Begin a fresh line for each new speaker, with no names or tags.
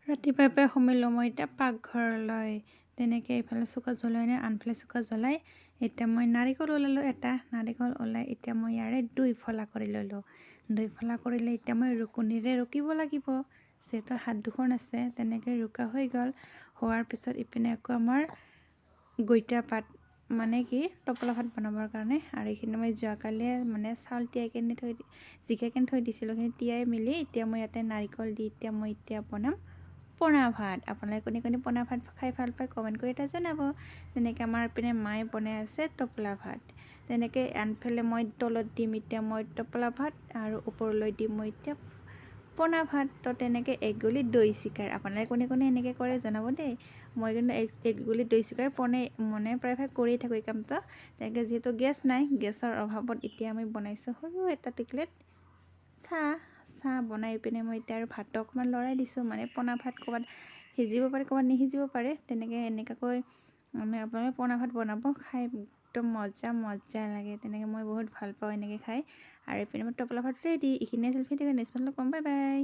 ৰাতিপুৱাই সোমালোঁ মই এতিয়া পাকঘৰলৈ। তেনেকৈ এইফালে চুকা জ্বলাই নাই, আনফালে চুকা জ্বলাই এতিয়া মই নাৰিকল ওলালোঁ এটা। নাৰিকল ওলাই এতিয়া মই ইয়াৰে 2 ফলা কৰি ল'লোঁ। 2 ফলা কৰিলে এতিয়া মই ৰুকনিৰে ৰুকিব লাগিব, যিহেতু হাত দুখন আছে। তেনেকৈ ৰুকা হৈ গ'ল। হোৱাৰ পিছত ইপিনে আকৌ আমাৰ গইতা পাত মানে কি টোপোলা ভাত বনাবৰ কাৰণে। আৰু এইখিনি মই যোৱাকালিয়ে মানে চাউল তিয়াই কিনে জিকাই কিনে থৈ দিছিলোঁ। সেইখিনি তিয়াই মেলি এতিয়া মই ইয়াতে নাৰিকল দি এতিয়া বনাম পনা ভাত। আপোনালোকে কোনে কোনে পনা ভাত খাই ভাল পায় কমেণ্ট কৰি এটা জনাব। তেনেকৈ আমাৰ পিনে মায়ে বনাই আছে টোপোলা ভাত। তেনেকৈ আনফালে মই তলত দিম এতিয়া মই টোপোলা ভাত আৰু ওপৰলৈ দিম মই এতিয়া পনা ভাত। তো তেনেকৈ এক গুলি দৈ চিকাৰ। আপোনালোকে কোনে কোনে এনেকৈ কৰে জনাব দেই। মই কিন্তু এক গুলি দৈ চিকাৰ মানে প্ৰায়ভাগ কৰিয়ে থাকোঁ এই কামটো। তেনেকৈ যিহেতু গেছ নাই, গেছৰ অভাৱত এতিয়া আমি বনাইছোঁ সৰু এটা টিকলেট চাহ বনাই পিনে মই এতিয়া আৰু ভাতটো অকণমান লৰাই দিছোঁ। মানে পনা ভাত ক'ৰবাত সিজিব পাৰে, ক'ৰবাত নিসিজিব পাৰে। এনেকুৱাকৈ মানে আপোনালোকে পনা ভাত বনাব, খাই একদম মজা লাগে। তেনেকৈ মই বহুত ভাল পাওঁ এনেকৈ খাই। আৰু এইপিনে মই টোপোলা ভাত ৰেডি। এইখিনিয়ে আছিল ভিডিঅ'। নেক্সট ভিডিঅ'ত লগ পাম। Bye bye.